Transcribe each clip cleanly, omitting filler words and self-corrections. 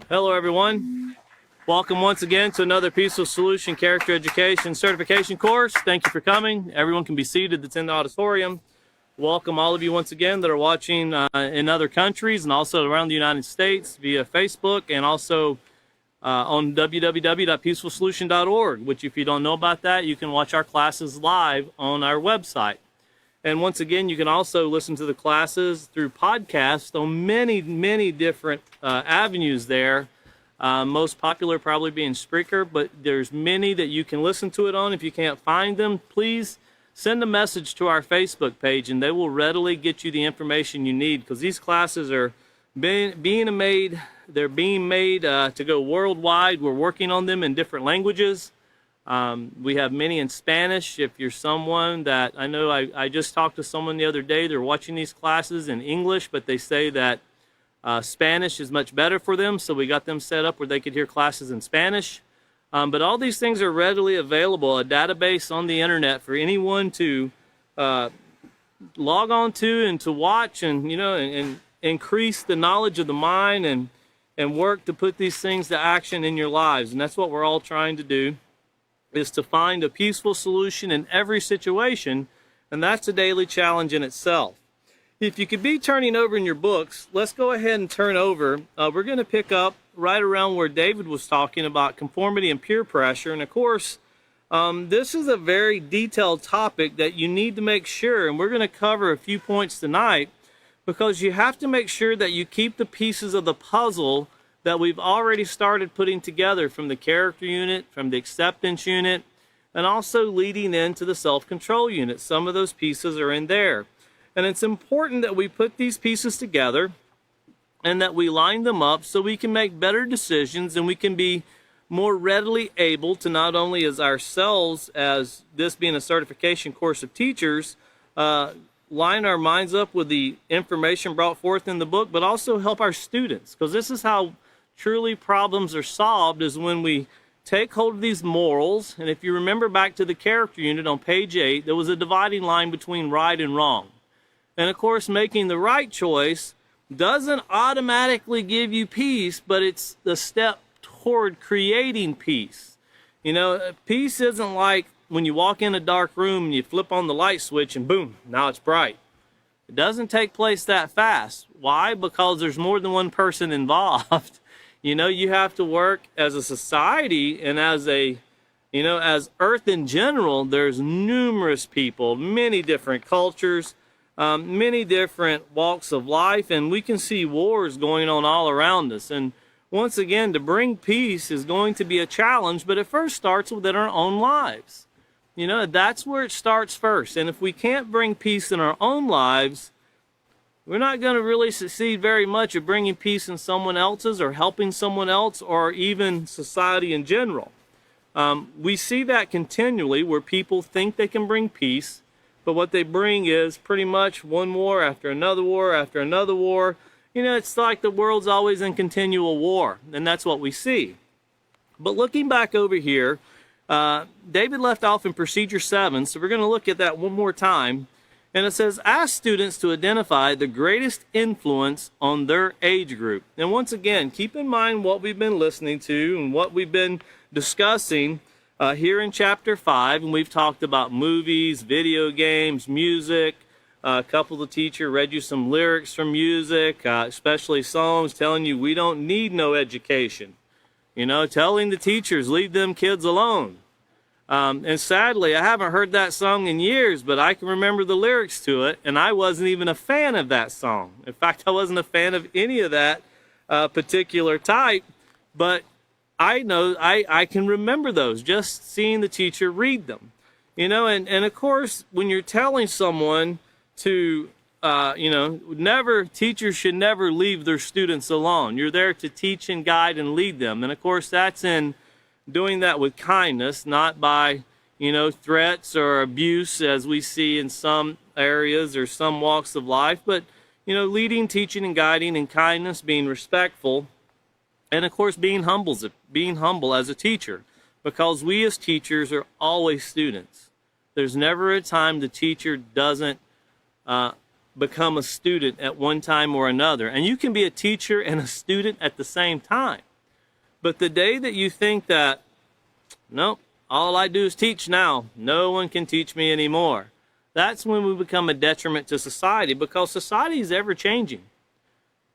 Hello everyone. Welcome once again to another Peaceful Solution Character Education Certification course. Thank you for coming. Everyone can be seated that's in the auditorium. Welcome all of you once again that are watching in other countries and also around the United States via Facebook and also on www.peacefulsolution.org, which if you don't know about that, you can watch our classes live on our website. And once again, you can also listen to the classes through podcasts on many different avenues there. Most popular probably being Spreaker, but there's many that you can listen to it on. If you can't find them, please send a message to our Facebook page and they will readily get you the information you need, because these classes are being made to go worldwide. We're working on them in different languages. We have many in Spanish. If you're someone that, I know I just talked to someone the other day, they're watching these classes in English, but they say that Spanish is much better for them, so we got them set up where they could hear classes in Spanish. But all these things are readily available, a database on the internet for anyone to log on to and to watch and, and increase the knowledge of the mind and work to put these things to action in your lives. And that's what we're all trying to do, is to find a peaceful solution in every situation, and that's a daily challenge in itself. If you could be turning over in your books, let's go ahead and turn over. We're going to pick up right around where David was talking about conformity and peer pressure. And of course, this is a very detailed topic that you need to make sure, and we're going to cover a few points tonight, because you have to make sure that you keep the pieces of the puzzle that we've already started putting together from the character unit, from the acceptance unit, and also leading into the self-control unit. Some of those pieces are in there. And it's important that we put these pieces together and that we line them up so we can make better decisions and we can be more readily able to, not only as ourselves, as this being a certification course of teachers, line our minds up with the information brought forth in the book, but also help our students, because this is how truly problems are solved, is when we take hold of these morals. And if you remember back to the character unit on page 8, there was a dividing line between right and wrong. And of course, making the right choice doesn't automatically give you peace, but it's the step toward creating peace. Peace isn't like when you walk in a dark room and you flip on the light switch and boom, now it's bright. It doesn't take place that fast. Why? Because there's more than one person involved. You have to work as a society, and as as Earth in general, there's numerous people, many different cultures, many different walks of life, and we can see wars going on all around us. And once again, to bring peace is going to be a challenge, but it first starts within our own lives. That's where it starts first. And if we can't bring peace in our own lives, we're not going to really succeed very much at bringing peace in someone else's or helping someone else or even society in general. We see that continually where people think they can bring peace, but what they bring is pretty much one war after another war after another war. It's like the world's always in continual war, and that's what we see. But looking back over here, David left off in procedure 7, so we're going to look at that one more time. And it says, ask students to identify the greatest influence on their age group. And once again, keep in mind what we've been listening to and what we've been discussing here in chapter 5. And we've talked about movies, video games, music. A couple of the teachers read you some lyrics from music, especially songs telling you we don't need no education. Telling the teachers, leave them kids alone. And sadly, I haven't heard that song in years, but I can remember the lyrics to it, and I wasn't even a fan of that song. In fact, I wasn't a fan of any of that particular type, but I know I can remember those, just seeing the teacher read them. And of course, when you're telling someone to, teachers should never leave their students alone. You're there to teach and guide and lead them. And of course, that's in doing that with kindness, not by, threats or abuse as we see in some areas or some walks of life, but, leading, teaching, and guiding in kindness, being respectful, and of course, being humble as a teacher, because we as teachers are always students. There's never a time the teacher doesn't become a student at one time or another. And you can be a teacher and a student at the same time. But the day that you think that, nope, all I do is teach now, no one can teach me anymore, that's when we become a detriment to society, because society is ever changing.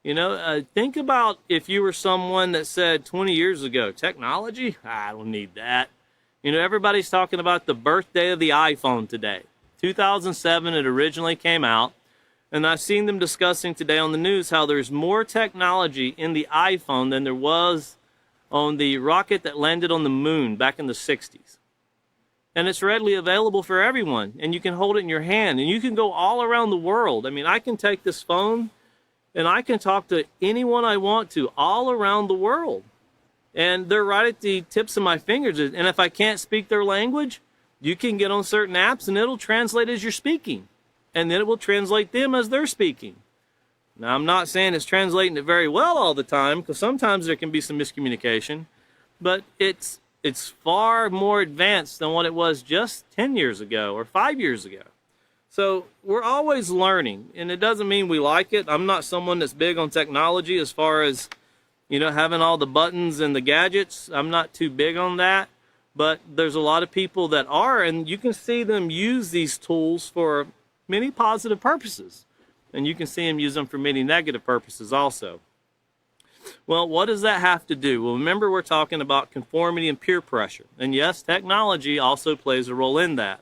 Think about if you were someone that said 20 years ago, technology? I don't need that. Everybody's talking about the birthday of the iPhone today. 2007, it originally came out. And I've seen them discussing today on the news how there's more technology in the iPhone than there was on the rocket that landed on the moon back in the 60s. And it's readily available for everyone. And you can hold it in your hand. And you can go all around the world. I mean, I can take this phone and I can talk to anyone I want to all around the world. And they're right at the tips of my fingers. And if I can't speak their language, you can get on certain apps and it'll translate as you're speaking. And then it will translate them as they're speaking. Now, I'm not saying it's translating it very well all the time, because sometimes there can be some miscommunication. But it's far more advanced than what it was just 10 years ago or 5 years ago. So we're always learning, and it doesn't mean we like it. I'm not someone that's big on technology as far as, having all the buttons and the gadgets. I'm not too big on that, but there's a lot of people that are, and you can see them use these tools for many positive purposes, and you can see them use them for many negative purposes also. Well, what does that have to do? Well, remember, we're talking about conformity and peer pressure, and yes, technology also plays a role in that.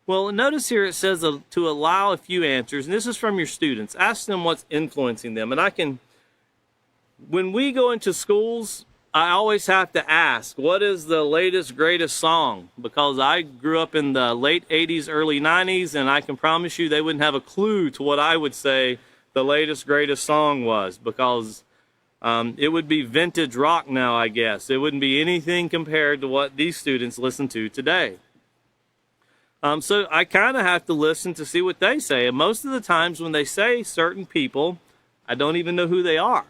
Well, notice here it says to allow a few answers, and this is from your students. Ask them what's influencing them. And when we go into schools, I always have to ask, what is the latest, greatest song? Because I grew up in the late 80s, early 90s, and I can promise you they wouldn't have a clue to what I would say the latest, greatest song was, because it would be vintage rock now, I guess. It wouldn't be anything compared to what these students listen to today. So I kind of have to listen to see what they say. And most of the times when they say certain people, I don't even know who they are.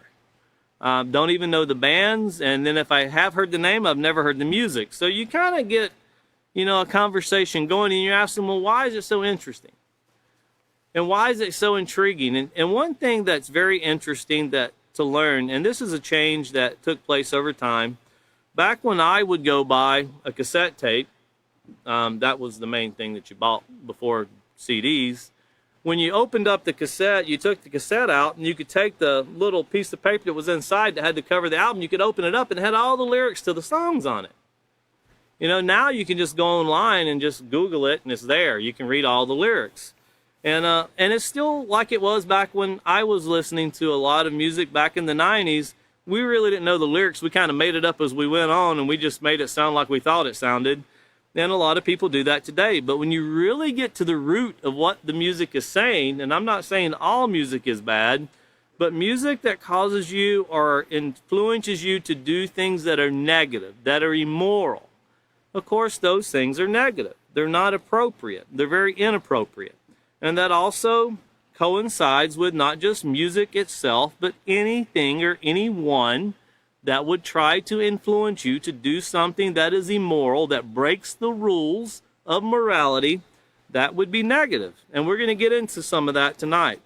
Don't even know the bands. And then if I have heard the name, I've never heard the music. So you kind of get, a conversation going, and you ask them, well, why is it so interesting? And why is it so intriguing? And one thing that's very interesting to learn, and this is a change that took place over time. Back when I would go buy a cassette tape, that was the main thing that you bought before CDs. When you opened up the cassette, you took the cassette out, and you could take the little piece of paper that was inside that had to cover the album. You could open it up, and it had all the lyrics to the songs on it. Now you can just go online and just Google it, and it's there. You can read all the lyrics. And it's still like it was back when I was listening to a lot of music back in the 90s. We really didn't know the lyrics. We kind of made it up as we went on, and we just made it sound like we thought it sounded. And a lot of people do that today. But when you really get to the root of what the music is saying, and I'm not saying all music is bad, but music that causes you or influences you to do things that are negative, that are immoral, of course, those things are negative. They're not appropriate. They're very inappropriate. And that also coincides with not just music itself, but anything or anyone that would try to influence you to do something that is immoral, that breaks the rules of morality. That would be negative. And we're going to get into some of that tonight,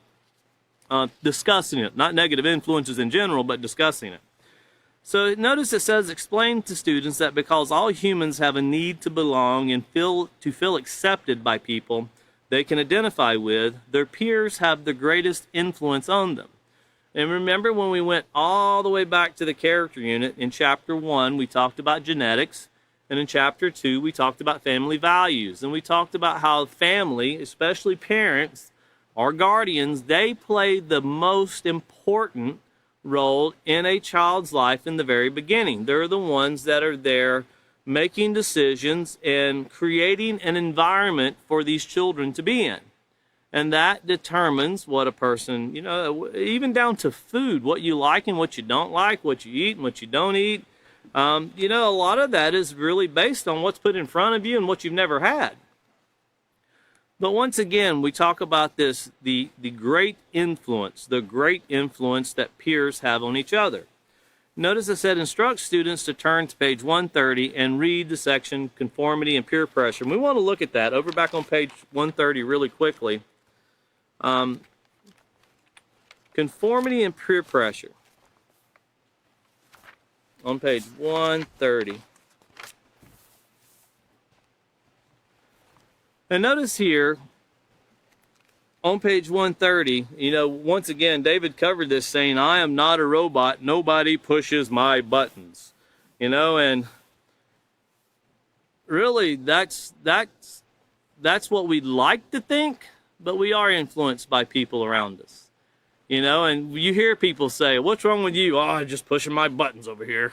discussing it. Not negative influences in general, but discussing it. So notice it says, explain to students that because all humans have a need to belong and feel accepted by people they can identify with, their peers have the greatest influence on them. And remember, when we went all the way back to the character unit, in chapter 1, we talked about genetics. And in chapter 2, we talked about family values. And we talked about how family, especially parents or guardians, they play the most important role in a child's life in the very beginning. They're the ones that are there making decisions and creating an environment for these children to be in. And that determines what a person, even down to food, what you like and what you don't like, what you eat and what you don't eat. A lot of that is really based on what's put in front of you and what you've never had. But once again, we talk about this, the great influence that peers have on each other. Notice it said, instruct students to turn to page 130 and read the section Conformity and Peer Pressure. And we want to look at that over back on page 130 really quickly. Conformity and peer pressure. on page 130. And notice here, on page 130, once again, David covered this saying, I am not a robot. Nobody pushes my buttons. And really that's what we'd like to think, but we are influenced by people around us. And you hear people say, what's wrong with you? Oh, I'm just pushing my buttons over here.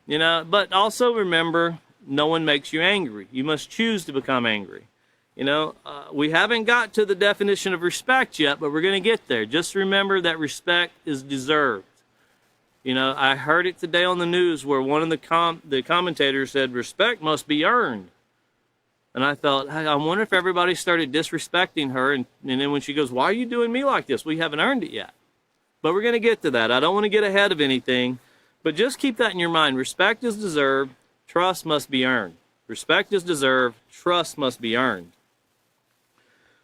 But also remember, no one makes you angry. You must choose to become angry. We haven't got to the definition of respect yet, but we're going to get there. Just remember that respect is deserved. I heard it today on the news where one of the commentators said, respect must be earned. And I thought, hey, I wonder if everybody started disrespecting her. And then when she goes, why are you doing me like this? We haven't earned it yet. But we're going to get to that. I don't want to get ahead of anything. But just keep that in your mind. Respect is deserved. Trust must be earned. Respect is deserved. Trust must be earned.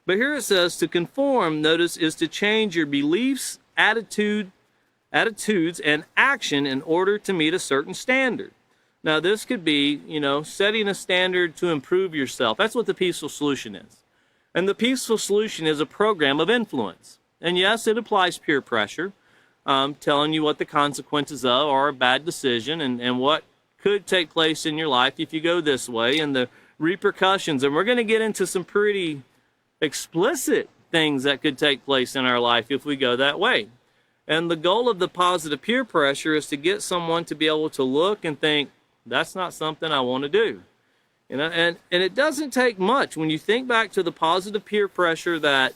But here it says to conform, notice, is to change your beliefs, attitudes, and action in order to meet a certain standard. Now, this could be, setting a standard to improve yourself. That's what the peaceful solution is. And the peaceful solution is a program of influence. And yes, it applies peer pressure, telling you what the consequences are a bad decision and what could take place in your life if you go this way and the repercussions. And we're going to get into some pretty explicit things that could take place in our life if we go that way. And the goal of the positive peer pressure is to get someone to be able to look and think, that's not something I want to do. And it doesn't take much. When you think back to the positive peer pressure that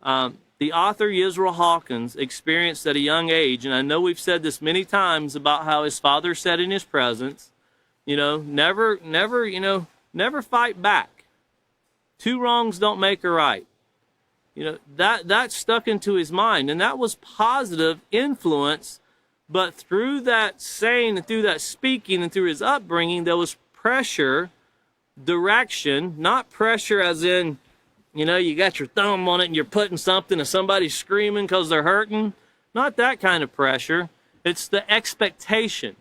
the author Yisrael Hawkins experienced at a young age, and I know we've said this many times about how his father said in his presence, never fight back. Two wrongs don't make a right. That stuck into his mind, and that was positive influence. But through that saying and through that speaking and through his upbringing, there was pressure, direction, not pressure as in, you got your thumb on it and you're putting something and somebody's screaming because they're hurting. Not that kind of pressure. It's the expectation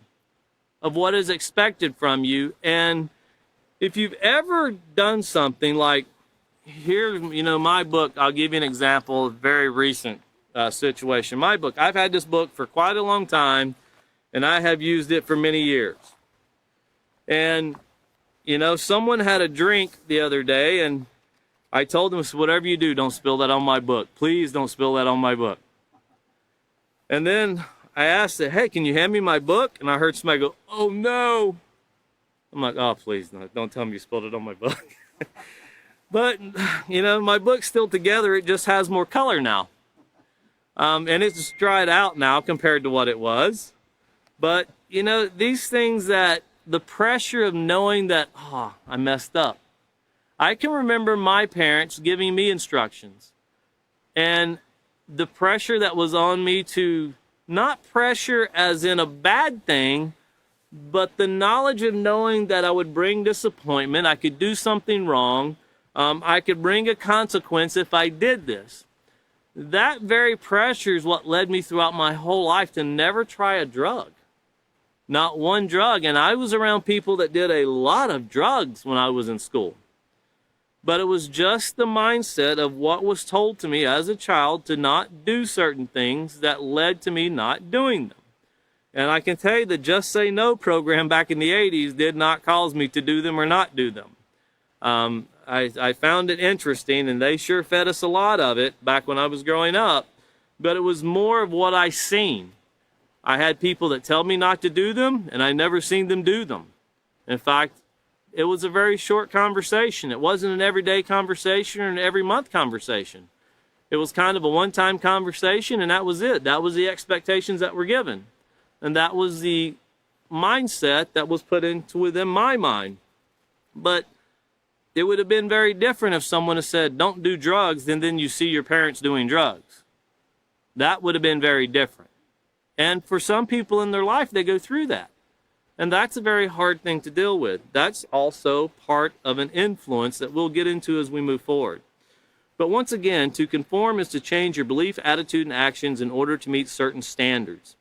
of what is expected from you. And if you've ever done something like here, my book, I'll give you an example of a very recent situation. My book, I've had this book for quite a long time, and I have used it for many years. And, someone had a drink the other day, and I told them, whatever you do, don't spill that on my book. Please don't spill that on my book. And then I asked it, hey, can you hand me my book? And I heard somebody go, oh, no. I'm like, oh, please, don't tell me you spilled it on my book. But, my book's still together. It just has more color now. And it's dried out now compared to what it was. But, these things that the pressure of knowing that, I messed up. I can remember my parents giving me instructions. And the pressure that was on me to, not pressure as in a bad thing, but the knowledge of knowing that I would bring disappointment, I could do something wrong, I could bring a consequence if I did this. That very pressure is what led me throughout my whole life to never try a drug. Not one drug. And I was around people that did a lot of drugs when I was in school. But it was just the mindset of what was told to me as a child to not do certain things that led to me not doing them. And I can tell you the Just Say No program back in the 80s did not cause me to do them or not do them. I found it interesting, and they sure fed us a lot of it back when I was growing up, but it was more of what I seen. I had people that tell me not to do them, and I never seen them do them. In fact, it was a very short conversation. It wasn't an everyday conversation or an every month conversation. It was kind of a one-time conversation, and that was it. That was the expectations that were given. And that was the mindset that was put into within my mind. But it would have been very different if someone had said, don't do drugs, and then you see your parents doing drugs. That would have been very different. And for some people in their life, they go through that. And that's a very hard thing to deal with. That's also part of an influence that we'll get into as we move forward. But once again, to conform is to change your belief, attitude, and actions in order to meet certain standards.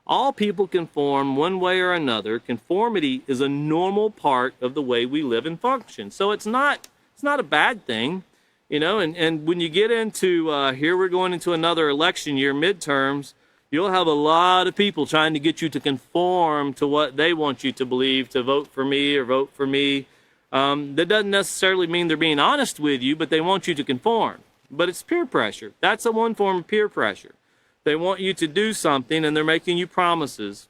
All people conform one way or another. Conformity is a normal part of the way we live and function. So it's not a bad thing, you know. And when you get into here, we're going into another election year, midterms. You'll have a lot of people trying to get you to conform to what they want you to believe, to vote for me or vote for me. That doesn't necessarily mean they're being honest with you, but they want you to conform. But it's peer pressure. That's one form of peer pressure. They want you to do something, and they're making you promises.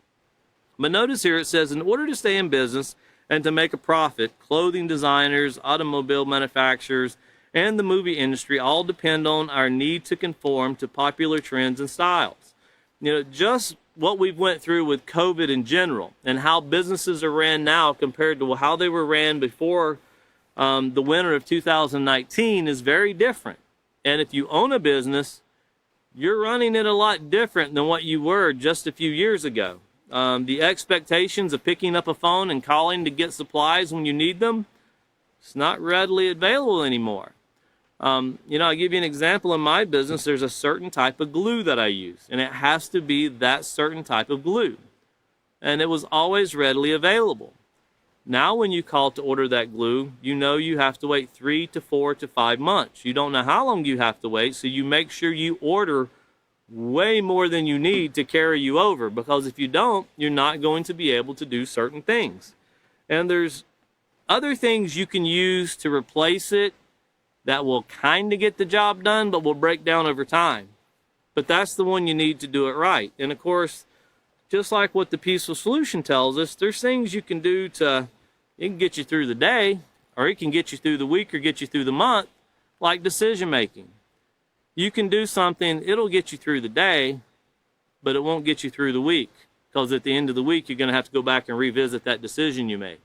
But notice here it says, in order to stay in business and to make a profit, clothing designers, automobile manufacturers, and the movie industry all depend on our need to conform to popular trends and styles. You know, just what we've went through with COVID in general and how businesses are ran now compared to how they were ran before the winter of 2019 is very different. And if you own a business, you're running it a lot different than what you were just a few years ago. The expectations of picking up a phone and calling to get supplies when you need them, it's not readily available anymore. You know, I'll give you an example. In my business, there's a certain type of glue that I use, and it has to be that certain type of glue. And it was always readily available. Now when you call to order that glue, you know you have to wait 3 to 4 to 5 months. You don't know how long you have to wait, so you make sure you order way more than you need to carry you over, because if you don't, you're not going to be able to do certain things. And there's other things you can use to replace it that will kind of get the job done, but will break down over time. But that's the one you need to do it right. And of course, just like what the peaceful solution tells us, there's things you can do to, it can get you through the day, or it can get you through the week or get you through the month, like decision making. You can do something, it'll get you through the day, but it won't get you through the week, because at the end of the week, you're going to have to go back and revisit that decision you made.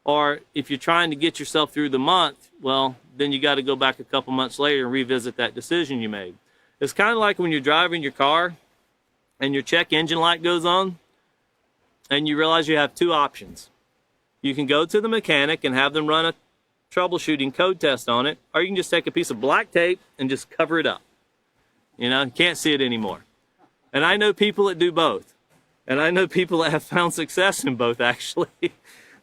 Or if you're trying to get yourself through the month, well, then you got to go back a couple months later and revisit that decision you made. It's kind of like when you're driving your car and your check engine light goes on and you realize you have two options. You can go to the mechanic and have them run a troubleshooting code test on it, or you can just take a piece of black tape and just cover it up. You know, you can't see it anymore. And I know people that do both. And I know people that have found success in both, actually.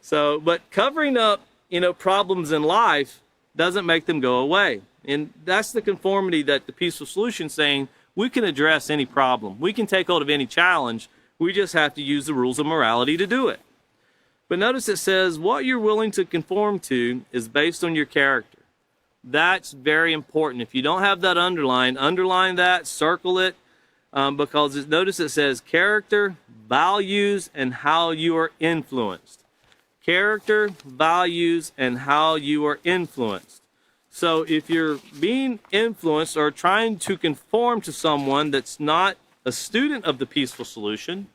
So, but covering up, you know, problems in life doesn't make them go away. And that's the conformity that the peaceful solution is saying. We can address any problem. We can take hold of any challenge. We just have to use the rules of morality to do it. But notice it says what you're willing to conform to is based on your character. That's very important. If you don't have that underline that, circle it, because notice it says character, values, and how you are influenced. Character, values, and how you are influenced. So if you're being influenced or trying to conform to someone that's not a student of the peaceful solution,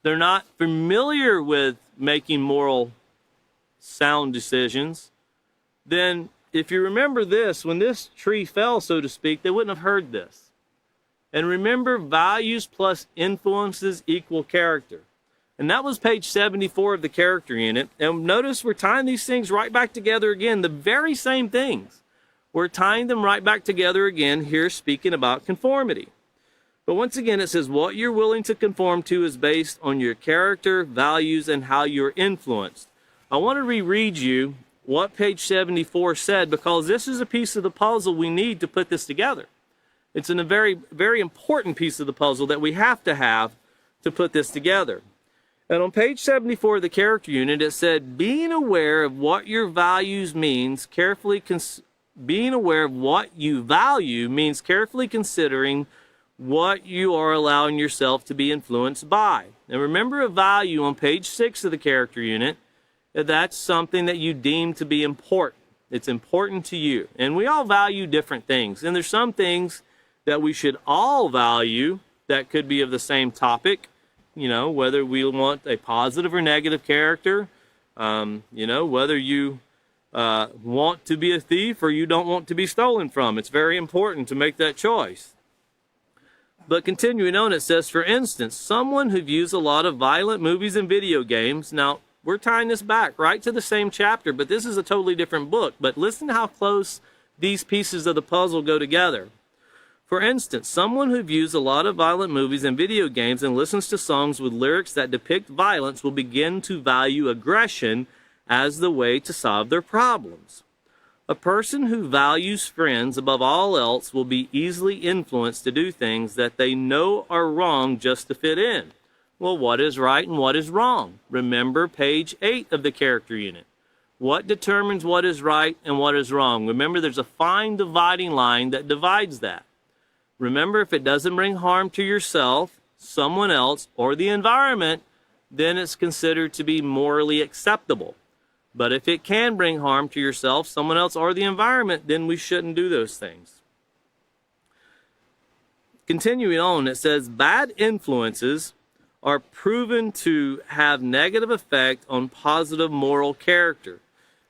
they're not familiar with making moral sound decisions, then if you remember this, when this tree fell, so to speak, they wouldn't have heard this. And remember, values plus influences equal character. And that was page 74 of the character unit. And notice we're tying these things right back together again, the very same things. We're tying them right back together again here, speaking about conformity. But once again, it says what you're willing to conform to is based on your character, values, and how you're influenced. I want to reread you what page 74 said, because this is a piece of the puzzle we need to put this together. It's a very, very important piece of the puzzle that we have to put this together. And on page 74 of the character unit, it said, being aware of what your values means, being aware of what you value means carefully considering what you are allowing yourself to be influenced by. And remember, a value on page 6 of the character unit, that's something that you deem to be important. It's important to you. And we all value different things. And there's some things that we should all value that could be of the same topic, you know, whether we want a positive or negative character, you know, whether you want to be a thief or you don't want to be stolen from. It's very important to make that choice. But continuing on, it says, for instance, someone who views a lot of violent movies and video games. Now, we're tying this back right to the same chapter, but this is a totally different book. But listen to how close these pieces of the puzzle go together. For instance, someone who views a lot of violent movies and video games and listens to songs with lyrics that depict violence will begin to value aggression as the way to solve their problems. A person who values friends above all else will be easily influenced to do things that they know are wrong just to fit in. Well, what is right and what is wrong? Remember page 8 of the character unit. What determines what is right and what is wrong? Remember, there's a fine dividing line that divides that. Remember, if it doesn't bring harm to yourself, someone else, or the environment, then it's considered to be morally acceptable. But if it can bring harm to yourself, someone else, or the environment, then we shouldn't do those things. Continuing on, it says, bad influences are proven to have negative effect on positive moral character.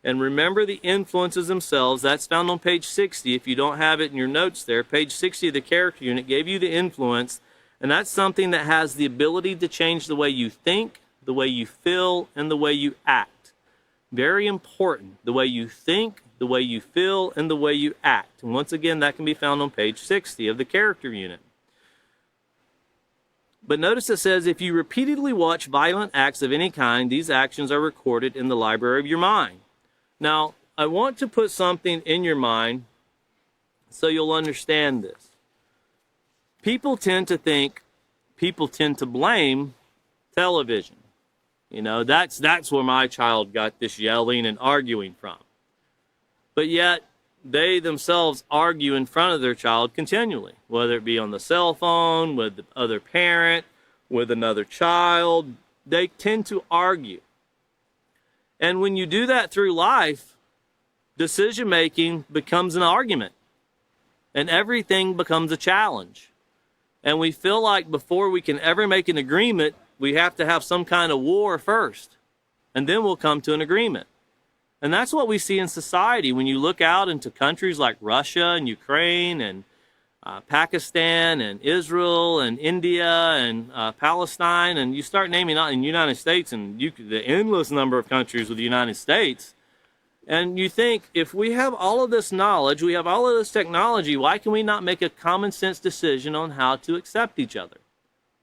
And remember the influences themselves. That's found on page 60. If you don't have it in your notes there, page 60 of the character unit gave you the influence. And that's something that has the ability to change the way you think, the way you feel, and the way you act. Very important, the way you think, the way you feel, and the way you act. And once again, that can be found on page 60 of the character unit. But notice it says, if you repeatedly watch violent acts of any kind, these actions are recorded in the library of your mind. Now, I want to put something in your mind so you'll understand this. People tend to blame television. You know, that's where my child got this yelling and arguing from. But yet, they themselves argue in front of their child continually, whether it be on the cell phone, with the other parent, with another child. They tend to argue. And when you do that through life, decision-making becomes an argument. And everything becomes a challenge. And we feel like before we can ever make an agreement, we have to have some kind of war first, and then we'll come to an agreement. And that's what we see in society. When you look out into countries like Russia and Ukraine and Pakistan and Israel and India and Palestine, and you start naming out in the United States and the endless number of countries with the United States, and you think, if we have all of this knowledge, we have all of this technology, why can we not make a common sense decision on how to accept each other?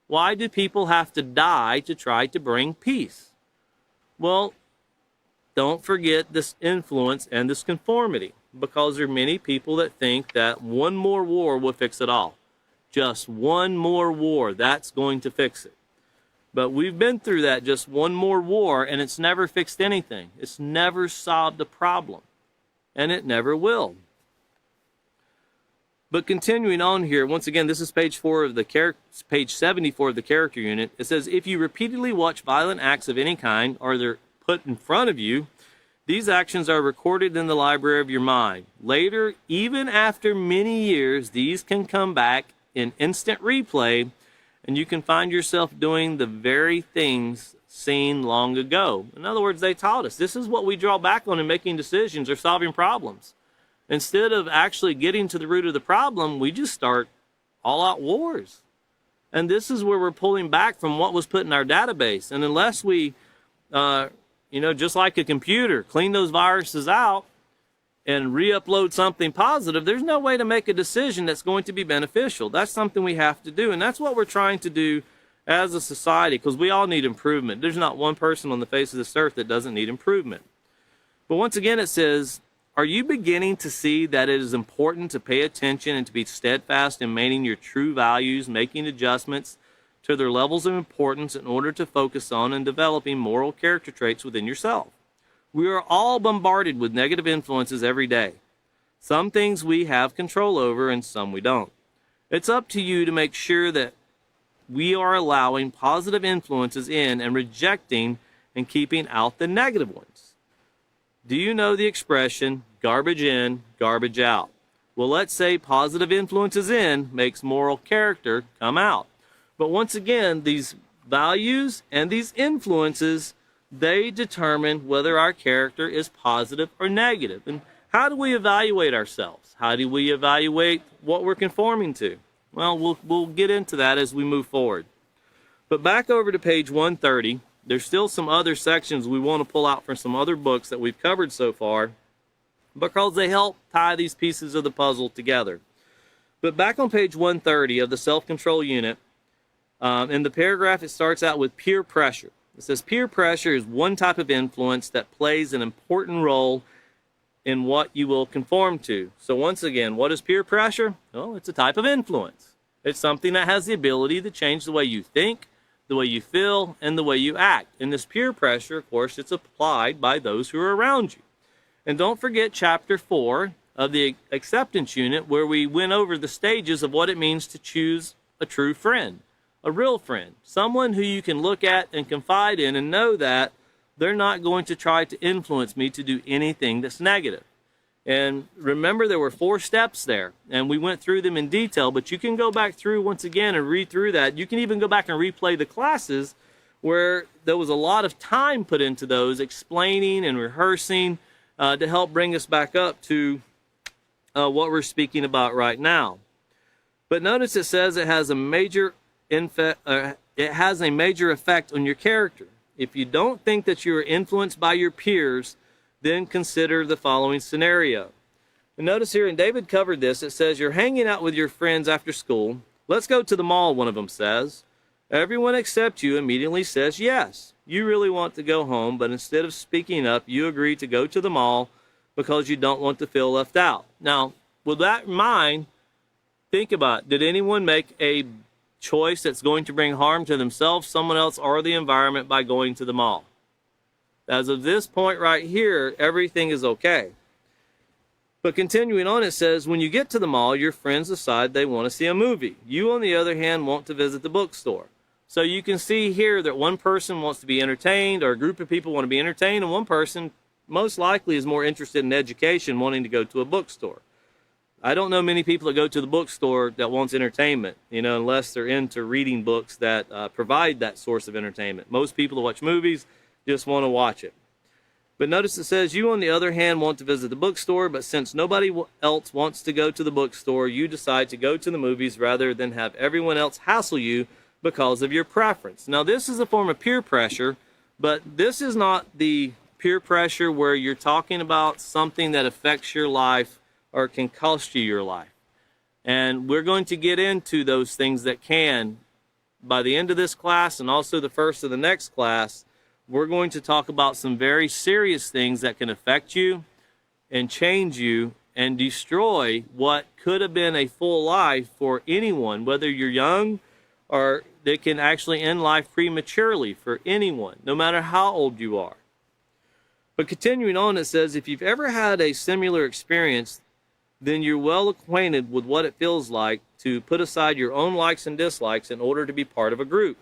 Why do people have to die to try to bring peace? Well, don't forget this influence and this conformity, because there are many people that think that one more war will fix it all. Just one more war, that's going to fix it. But we've been through that, just one more war, and it's never fixed anything. It's never solved a problem, and it never will. But continuing on here, once again, this is page 74 of the character unit. It says, if you repeatedly watch violent acts of any kind, or they're put in front of you, these actions are recorded in the library of your mind. Later, even after many years, these can come back in instant replay, and you can find yourself doing the very things seen long ago. In other words, they taught us. This is what we draw back on in making decisions or solving problems. Instead of actually getting to the root of the problem, we just start all-out wars. And this is where we're pulling back from what was put in our database. And unless we, just like a computer, clean those viruses out and re-upload something positive, there's no way to make a decision that's going to be beneficial. That's something we have to do. And that's what we're trying to do as a society, because we all need improvement. There's not one person on the face of this earth that doesn't need improvement. But once again, it says, are you beginning to see that it is important to pay attention and to be steadfast in maintaining your true values, making adjustments to their levels of importance in order to focus on and developing moral character traits within yourself? We are all bombarded with negative influences every day. Some things we have control over and some we don't. It's up to you to make sure that we are allowing positive influences in and rejecting and keeping out the negative ones. Do you know the expression, garbage in, garbage out? Well, let's say positive influences in makes moral character come out. But once again, these values and these influences, they determine whether our character is positive or negative. And how do we evaluate ourselves? How do we evaluate what we're conforming to? Well, we'll get into that as we move forward. But back over to page 130, there's still some other sections we want to pull out from some other books that we've covered so far, because they help tie these pieces of the puzzle together. But back on page 130 of the self-control unit, in the paragraph, it starts out with peer pressure. It says peer pressure is one type of influence that plays an important role in what you will conform to. So once again, what is peer pressure? Well, it's a type of influence. It's something that has the ability to change the way you think, the way you feel, and the way you act. And this peer pressure, of course, it's applied by those who are around you. And don't forget chapter 4 of the acceptance unit, where we went over the stages of what it means to choose a true friend. A real friend, someone who you can look at and confide in and know that they're not going to try to influence me to do anything that's negative. And remember, there were 4 steps there, and we went through them in detail, but you can go back through once again and read through that. You can even go back and replay the classes where there was a lot of time put into those, explaining and rehearsing to help bring us back up to what we're speaking about right now. But notice it says it has a major effect on your character. If you don't think that you are influenced by your peers, then consider the following scenario. And notice here, and David covered this, it says you're hanging out with your friends after school. Let's go to the mall, one of them says. Everyone except you immediately says yes. You really want to go home, but instead of speaking up, you agree to go to the mall because you don't want to feel left out. Now, with that in mind, think about it. Did anyone make a choice that's going to bring harm to themselves, someone else, or the environment by going to the mall? As of this point right here, everything is okay. But continuing on, it says, when you get to the mall, your friends decide they want to see a movie. You, on the other hand, want to visit the bookstore. So you can see here that one person wants to be entertained, or a group of people want to be entertained, and one person most likely is more interested in education, wanting to go to a bookstore. I don't know many people that go to the bookstore that wants entertainment, unless they're into reading books that provide that source of entertainment. Most people that watch movies just want to watch it. But notice it says, you, on the other hand, want to visit the bookstore, but since nobody else wants to go to the bookstore, you decide to go to the movies rather than have everyone else hassle you because of your preference. Now, this is a form of peer pressure, but this is not the peer pressure where you're talking about something that affects your life or can cost you your life. And we're going to get into those things that can. By the end of this class, and also the first of the next class, we're going to talk about some very serious things that can affect you and change you and destroy what could have been a full life for anyone, whether you're young or they can actually end life prematurely for anyone, no matter how old you are. But continuing on, it says, if you've ever had a similar experience, then you're well acquainted with what it feels like to put aside your own likes and dislikes in order to be part of a group.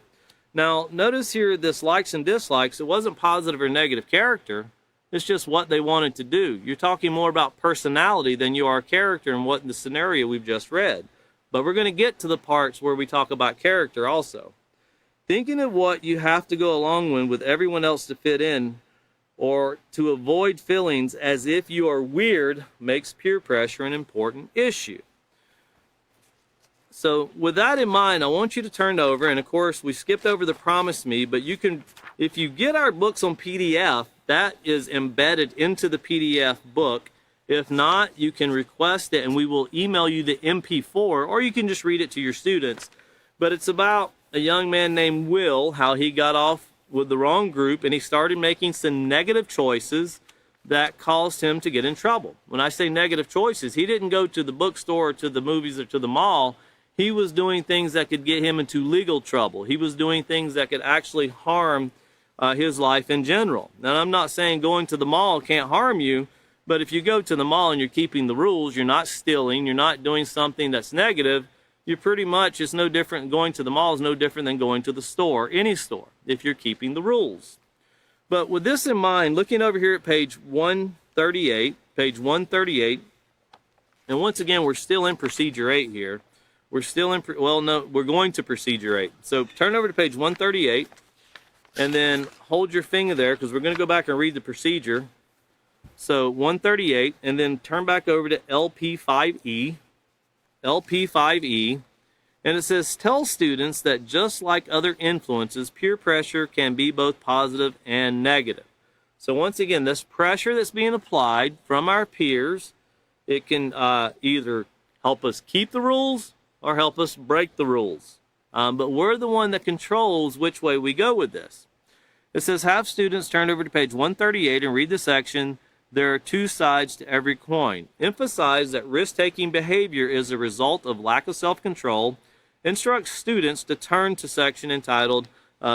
Now, notice here, this likes and dislikes, it wasn't positive or negative character. It's just what they wanted to do. You're talking more about personality than you are character in what the scenario we've just read. But we're going to get to the parts where we talk about character also. Thinking of what you have to go along with everyone else to fit in or to avoid feelings as if you are weird makes peer pressure an important issue. So with that in mind, I want you to turn over, and of course we skipped over the Promise Me, but you can, if you get our books on PDF, that is embedded into the PDF book. If not, you can request it and we will email you the MP4, or you can just read it to your students. But it's about a young man named Will, how he got off with the wrong group and he started making some negative choices that caused him to get in trouble. When I say negative choices, he didn't go to the bookstore or to the movies or to the mall. He was doing things that could get him into legal trouble. He was doing things that could actually harm his life in general. Now, I'm not saying going to the mall can't harm you, but if you go to the mall and you're keeping the rules, you're not stealing, you're not doing something that's negative, you're pretty much, it's no different, going to the mall is no different than going to the store, any store, if you're keeping the rules. But with this in mind, looking over here at page 138, and once again, we're still in Procedure 8 here. We're still in, we're going to Procedure 8. So turn over to page 138, and then hold your finger there, because we're going to go back and read the procedure. So 138, and then turn back over to LP5E. LP5E, and it says, tell students that just like other influences, peer pressure can be both positive and negative. So once again, this pressure that's being applied from our peers, it can either help us keep the rules or help us break the rules. But we're the one that controls which way we go with this. It says, have students turn over to page 138 and read the section, there are two sides to every coin. Emphasize that risk-taking behavior is a result of lack of self-control. Instruct students to turn to section entitled,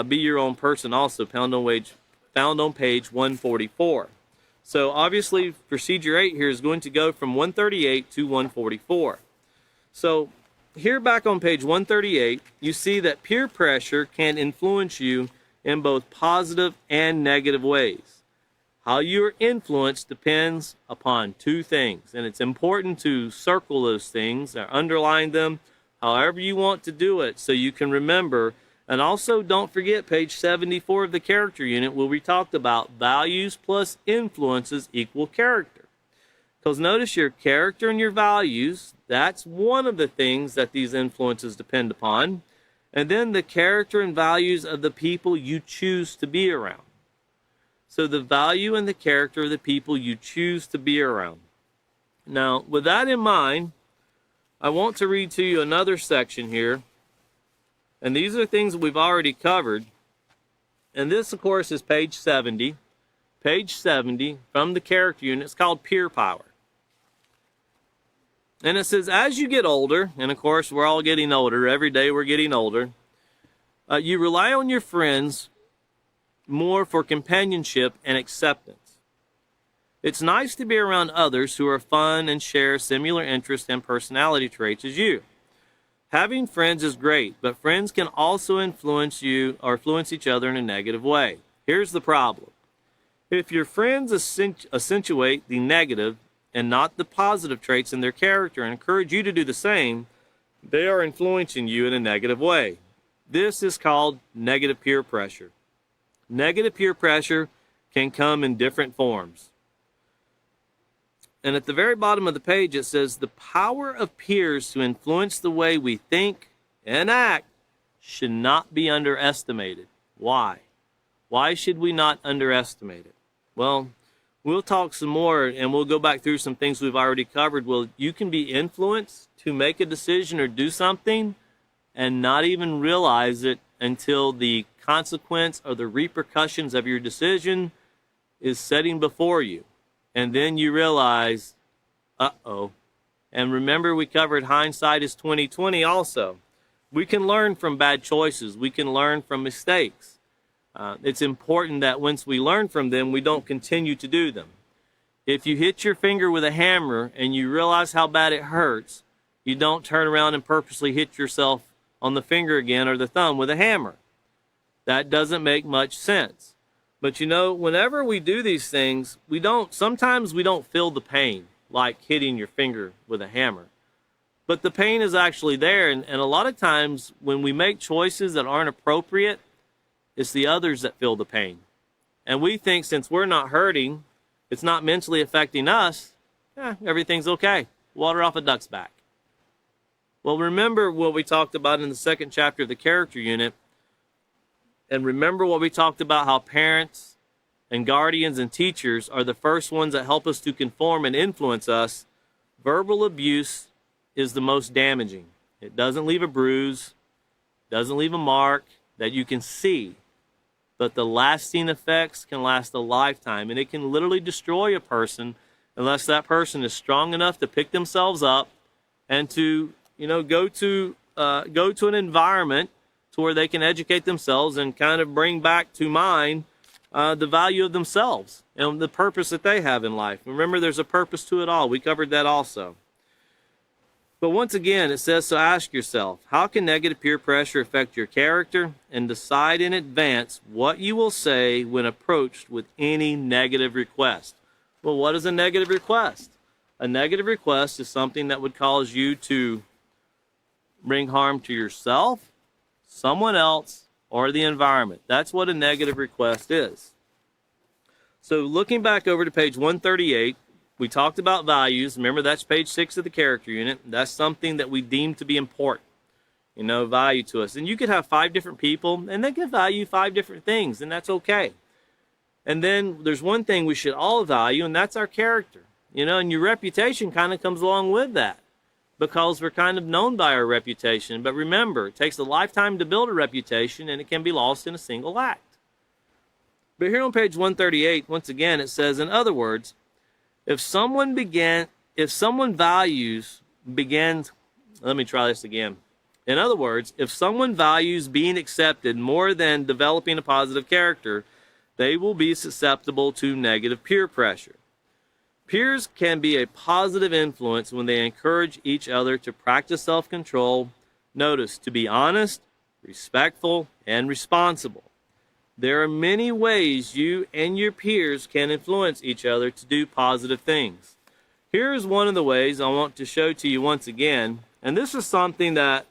Be Your Own Person, also found on page 144. So obviously, procedure 8 here is going to go from 138 to 144. So here back on page 138, you see that peer pressure can influence you in both positive and negative ways. How you are influenced depends upon two things, and it's important to circle those things or underline them however you want to do it so you can remember. And also don't forget page 74 of the character unit where we talked about values plus influences equal character. Because notice your character and your values, that's one of the things that these influences depend upon. And then the character and values of the people you choose to be around. So the value and the character of the people you choose to be around. Now, with that in mind, I want to read to you another section here. And these are things that we've already covered. And this, of course, is page 70. Page 70 from the character unit. It's called Peer Power. And it says, as you get older, and of course we're all getting older, every day we're getting older, you rely on your friends more for companionship and acceptance. It's nice to be around others who are fun and share similar interests and personality traits as you. Having friends is great, but friends can also influence you or influence each other in a negative way. Here's the problem. If your friends accentuate the negative and not the positive traits in their character and encourage you to do the same, they are influencing you in a negative way. This is called negative peer pressure. Negative peer pressure can come in different forms. And at the very bottom of the page it says, the power of peers to influence the way we think and act should not be underestimated. Why? Why should we not underestimate it? Well, we'll talk some more and we'll go back through some things we've already covered. Well, you can be influenced to make a decision or do something and not even realize it until the consequence or the repercussions of your decision is setting before you. And then you realize, uh-oh. And remember, we covered hindsight is 20/20 also. We can learn from bad choices. We can learn from mistakes. It's important that once we learn from them, we don't continue to do them. If you hit your finger with a hammer and you realize how bad it hurts, you don't turn around and purposely hit yourself on the finger again or the thumb with a hammer. That doesn't make much sense. But you know, whenever we do these things, sometimes we don't feel the pain like hitting your finger with a hammer. But the pain is actually there, and a lot of times when we make choices that aren't appropriate, it's the others that feel the pain. And we think since we're not hurting, it's not mentally affecting us, everything's okay. Water off a duck's back. Well, remember what we talked about in the second chapter of the character unit. And remember what we talked about, how parents and guardians and teachers are the first ones that help us to conform and influence us. Verbal abuse is the most damaging. It doesn't leave a bruise, doesn't leave a mark that you can see. But the lasting effects can last a lifetime, and it can literally destroy a person unless that person is strong enough to pick themselves up and to, go to an environment to where they can educate themselves and kind of bring back to mind the value of themselves and the purpose that they have in life. Remember, there's a purpose to it all. We covered that also. But once again, it says, so ask yourself, how can negative peer pressure affect your character? And decide in advance what you will say when approached with any negative request. Well, what is a negative request? A negative request is something that would cause you to bring harm to yourself, someone else, or the environment. That's what a negative request is. So looking back over to page 138, we talked about values. Remember, that's page 6 of the character unit. That's something that we deem to be important, value to us. And you could have 5 different people, and they can value 5 different things, and that's okay. And then there's one thing we should all value, and that's our character. And your reputation kind of comes along with that. because we're kind of known by our reputation. But remember, it takes a lifetime to build a reputation, and it can be lost in a single act. But here on page 138, once again, it says, in other words, let me try this again. In other words, if someone values being accepted more than developing a positive character, they will be susceptible to negative peer pressure. Peers can be a positive influence when they encourage each other to practice self-control. Notice, to be honest, respectful, and responsible. There are many ways you and your peers can influence each other to do positive things. Here's one of the ways I want to show to you once again, and this is something that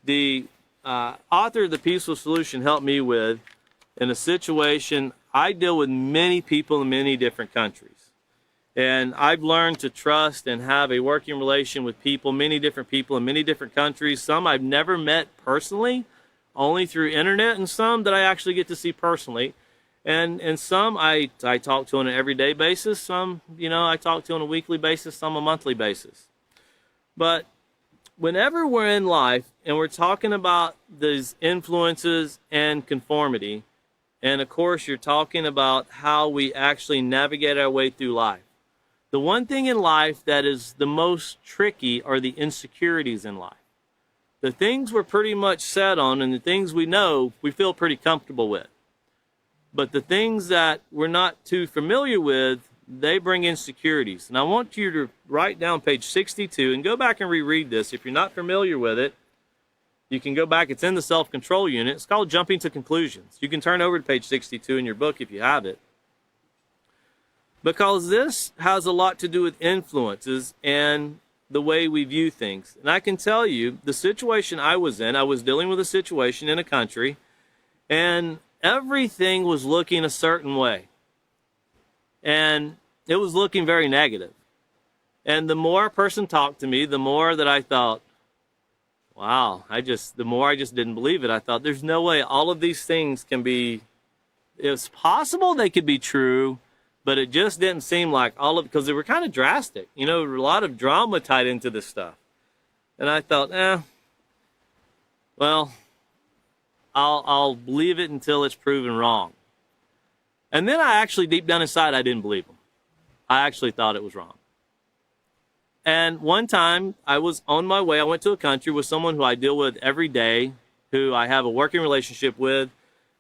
the author of The Peaceful Solution helped me with in a situation. I deal with many people in many different countries. And I've learned to trust and have a working relation with people, many different people in many different countries. Some I've never met personally, only through internet, and some that I actually get to see personally. And some I talk to on an everyday basis. Some, I talk to on a weekly basis, some a monthly basis. But whenever we're in life and we're talking about these influences and conformity, and of course you're talking about how we actually navigate our way through life. The one thing in life that is the most tricky are the insecurities in life. The things we're pretty much set on and the things we know, we feel pretty comfortable with. But the things that we're not too familiar with, they bring insecurities. And I want you to write down page 62 and go back and reread this. If you're not familiar with it, you can go back. It's in the self-control unit. It's called Jumping to Conclusions. You can turn over to page 62 in your book if you have it. Because this has a lot to do with influences and the way we view things. And I can tell you, the situation I was in, I was dealing with a situation in a country, and everything was looking a certain way. And it was looking very negative. And the more a person talked to me, the more that I thought, wow, the more I just didn't believe it. I thought, there's no way all of these things can be, it's possible they could be true, but it just didn't seem like because they were kind of drastic. There were a lot of drama tied into this stuff. And I thought, well, I'll believe it until it's proven wrong. And then I actually, deep down inside, I didn't believe them. I actually thought it was wrong. And one time, I was on my way. I went to a country with someone who I deal with every day, who I have a working relationship with.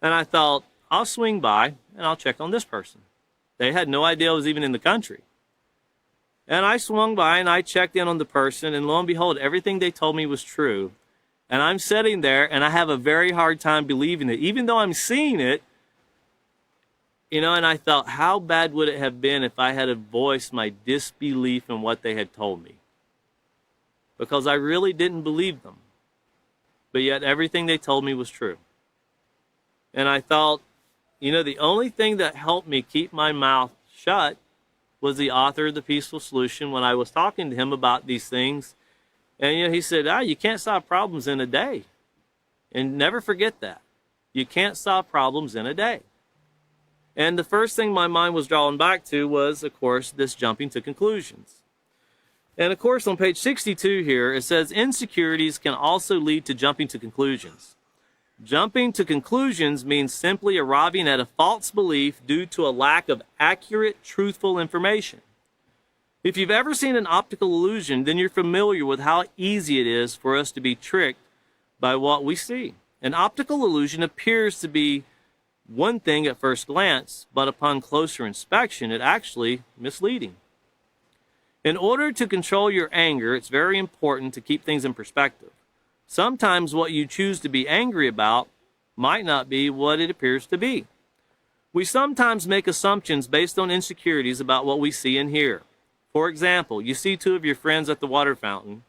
And I thought, I'll swing by and I'll check on this person. They had no idea I was even in the country. And I swung by and I checked in on the person, and lo and behold, everything they told me was true. And I'm sitting there and I have a very hard time believing it, even though I'm seeing it. And I thought, how bad would it have been if I had voiced my disbelief in what they had told me? Because I really didn't believe them. But yet everything they told me was true. And I thought, the only thing that helped me keep my mouth shut was the author of The Peaceful Solution when I was talking to him about these things. And he said, you can't solve problems in a day. And never forget that. You can't solve problems in a day. And the first thing my mind was drawn back to was, of course, this jumping to conclusions. And of course, on page 62 here, it says insecurities can also lead to jumping to conclusions. Jumping to conclusions means simply arriving at a false belief due to a lack of accurate, truthful information. If you've ever seen an optical illusion, then you're familiar with how easy it is for us to be tricked by what we see. An optical illusion appears to be one thing at first glance, but upon closer inspection, it's actually misleading. In order to control your anger, it's very important to keep things in perspective. Sometimes what you choose to be angry about might not be what it appears to be. We sometimes make assumptions based on insecurities about what we see and hear. For example, you see two of your friends at the water fountain,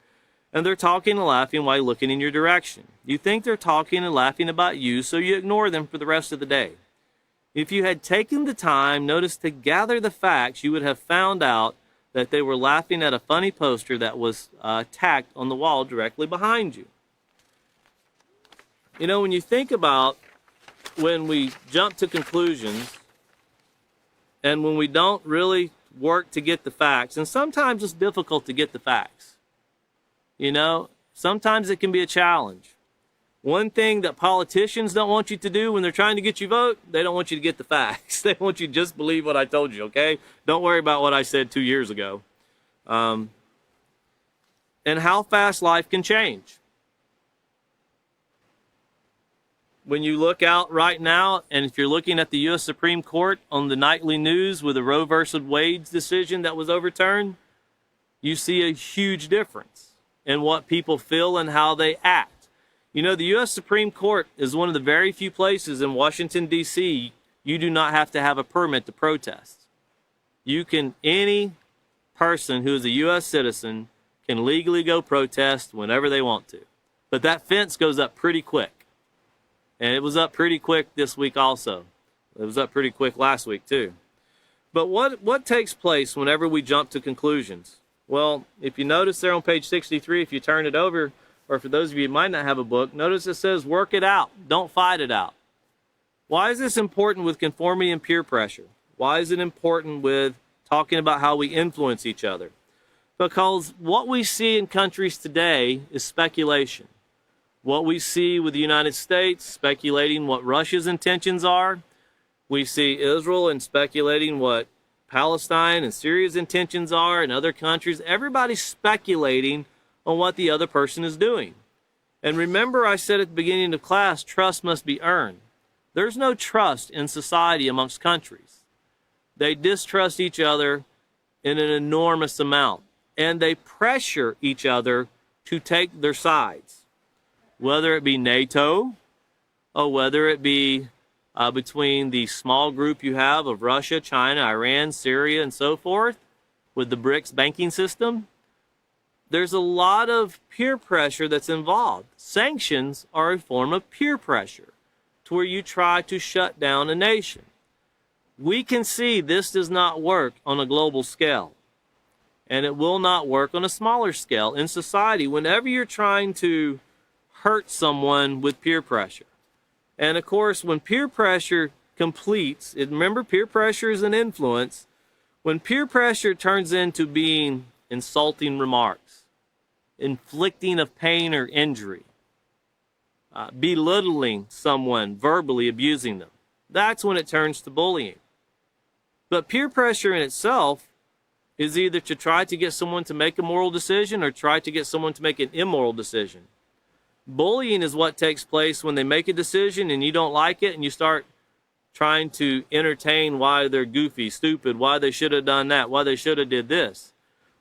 and they're talking and laughing while looking in your direction. You think they're talking and laughing about you, so you ignore them for the rest of the day. If you had taken the time, notice to gather the facts, you would have found out that they were laughing at a funny poster that was tacked on the wall directly behind you. When you think about when we jump to conclusions and when we don't really work to get the facts, and sometimes it's difficult to get the facts. You know, sometimes it can be a challenge. One thing that politicians don't want you to do when they're trying to get you vote, they don't want you to get the facts. They want you to just believe what I told you, okay? Don't worry about what I said 2 years ago. And how fast life can change. When you look out right now, and if you're looking at the U.S. Supreme Court on the nightly news with the Roe versus Wade's decision that was overturned, you see a huge difference in what people feel and how they act. You know, the U.S. Supreme Court is one of the very few places in Washington, D.C. you do not have to have a permit to protest. Any person who is a U.S. citizen can legally go protest whenever they want to. But that fence goes up pretty quick. And it was up pretty quick this week also. It was up pretty quick last week too. But what takes place whenever we jump to conclusions? Well, if you notice there on page 63, if you turn it over, or for those of you who might not have a book, notice it says work it out. Don't fight it out. Why is this important with conformity and peer pressure? Why is it important with talking about how we influence each other? Because what we see in countries today is speculation. What we see with the United States, speculating what Russia's intentions are. We see Israel and speculating what Palestine and Syria's intentions are, and other countries. Everybody's speculating on what the other person is doing. And remember I said at the beginning of class, trust must be earned. There's no trust in society amongst countries. They distrust each other in an enormous amount, and they pressure each other to take their sides. Whether it be NATO, or whether it be between the small group you have of Russia, China, Iran, Syria, and so forth, with the BRICS banking system, there's a lot of peer pressure that's involved. Sanctions are a form of peer pressure, to where you try to shut down a nation. We can see this does not work on a global scale, and it will not work on a smaller scale in society whenever you're trying to hurt someone with peer pressure. And of course, when peer pressure completes, remember peer pressure is an influence. When peer pressure turns into being insulting remarks, inflicting of pain or injury, belittling someone, verbally abusing them, that's when it turns to bullying. But peer pressure in itself is either to try to get someone to make a moral decision or try to get someone to make an immoral decision. Bullying is what takes place when they make a decision and you don't like it and you start trying to entertain why they're goofy, stupid, why they should have done that, why they should have did this.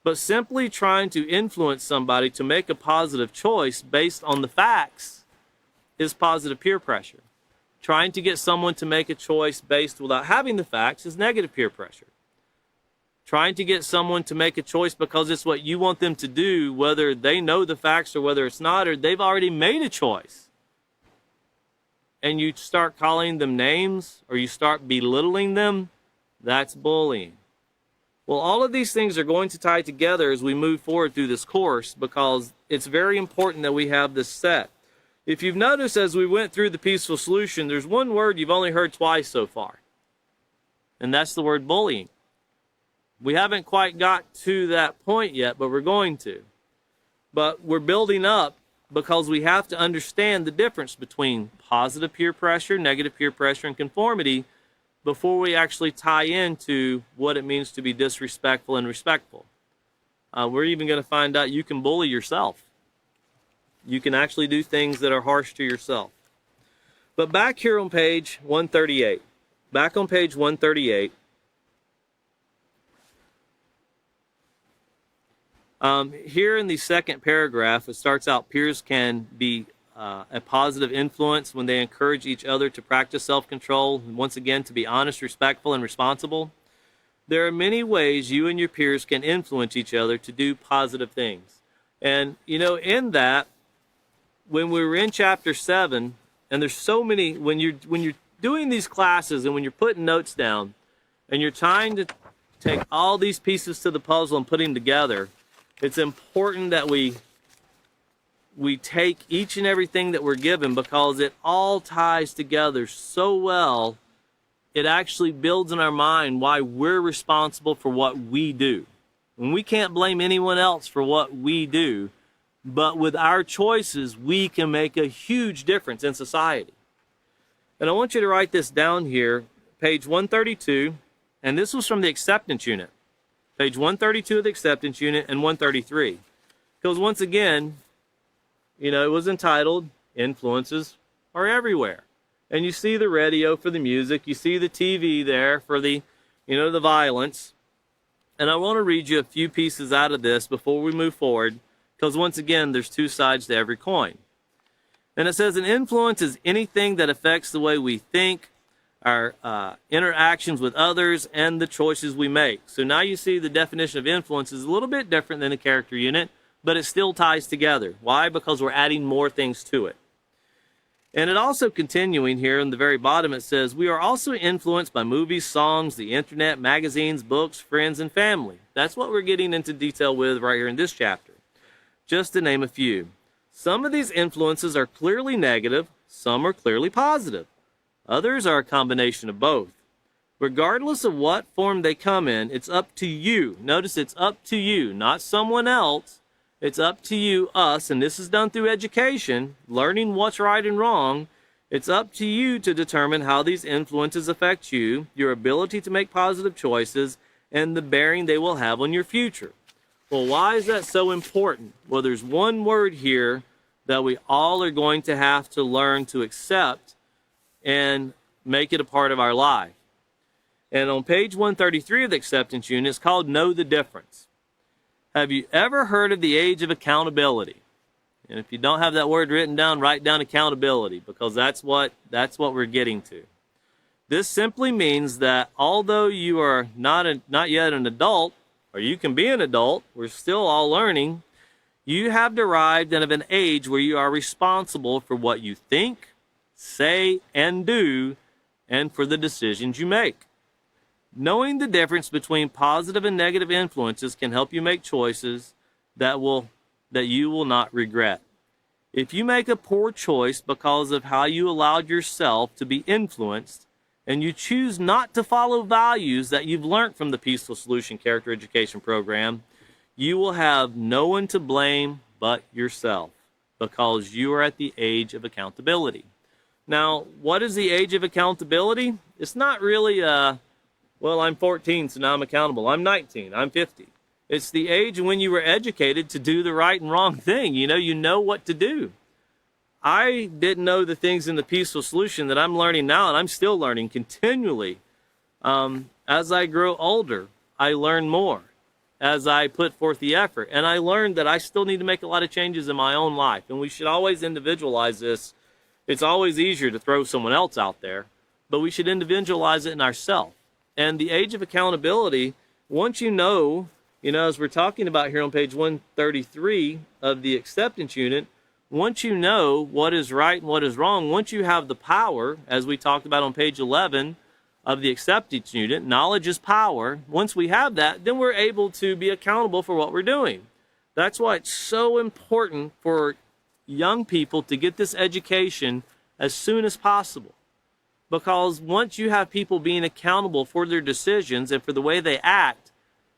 But simply trying to influence somebody to make a positive choice based on the facts is positive peer pressure. Trying to get someone to make a choice based without having the facts is negative peer pressure. Trying to get someone to make a choice because it's what you want them to do, whether they know the facts or whether it's not, or they've already made a choice. And you start calling them names or you start belittling them, that's bullying. Well, all of these things are going to tie together as we move forward through this course because it's very important that we have this set. If you've noticed as we went through the peaceful solution, there's one word you've only heard twice so far, and that's the word bullying. We haven't quite got to that point yet, but we're going to. But we're building up because we have to understand the difference between positive peer pressure, negative peer pressure, and conformity before we actually tie into what it means to be disrespectful and respectful. We're even going to find out you can bully yourself. You can actually do things that are harsh to yourself. But back here on page 138. Back on page 138. Here in the second paragraph, it starts out, peers can be a positive influence when they encourage each other to practice self-control, and once again, to be honest, respectful, and responsible. There are many ways you and your peers can influence each other to do positive things. And, you know, in that, when we were in chapter 7, and there's so many, when you're doing these classes and when you're putting notes down, and you're trying to take all these pieces to the puzzle and put them together, it's important that we take each and everything that we're given because it all ties together so well. It actually builds in our mind why we're responsible for what we do. And we can't blame anyone else for what we do, But with our choices, we can make a huge difference in society. And I want you to write this down here, page 132, and this was from the acceptance unit. Page 132 of the acceptance unit and 133. Because once again, it was entitled, Influences Are Everywhere. And you see the radio for the music, you see the TV there for the violence. And I want to read you a few pieces out of this before we move forward, because once again, there's two sides to every coin. And it says, an influence is anything that affects the way we think, our interactions with others, and the choices we make. So now you see the definition of influence is a little bit different than the character unit, but it still ties together. Why? Because we're adding more things to it. And it also continuing here in the very bottom, it says, we are also influenced by movies, songs, the internet, magazines, books, friends, and family. That's what we're getting into detail with right here in this chapter, just to name a few. Some of these influences are clearly negative, some are clearly positive. Others are a combination of both. Regardless of what form they come in, it's up to you. Notice it's up to you, not someone else. It's up to you, us, and this is done through education, learning what's right and wrong. It's up to you to determine how these influences affect you, your ability to make positive choices, and the bearing they will have on your future. Well, why is that so important? Well, there's one word here that we all are going to have to learn to accept and make it a part of our life. And on page 133 of the acceptance unit, it's called Know the Difference. Have you ever heard of the age of accountability? And if you don't have that word written down, write down accountability, because that's what we're getting to. This simply means that although you are not yet an adult, or you can be an adult, we're still all learning, you have arrived at an age where you are responsible for what you think, say, and do, and for the decisions you make. Knowing the difference between positive and negative influences can help you make choices that you will not regret. If you make a poor choice because of how you allowed yourself to be influenced, and you choose not to follow values that you've learned from the Peaceful Solution Character Education Program, you will have no one to blame but yourself, because you are at the age of accountability. Now, what is the age of accountability? It's not really well, I'm 14, so now I'm accountable. I'm 19, I'm 50. It's the age when you were educated to do the right and wrong thing. You know what to do. I didn't know the things in the Peaceful Solution that I'm learning now, and I'm still learning continually. As I grow older, I learn more as I put forth the effort. And I learned that I still need to make a lot of changes in my own life. And we should always individualize this. It's always easier to throw someone else out there, but we should individualize it in ourselves. And the age of accountability, once you know, as we're talking about here on page 133 of the acceptance unit, once you know what is right and what is wrong, once you have the power, as we talked about on page 11 of the acceptance unit, knowledge is power. Once we have that, then we're able to be accountable for what we're doing. That's why it's so important for young people to get this education as soon as possible. Because once you have people being accountable for their decisions and for the way they act,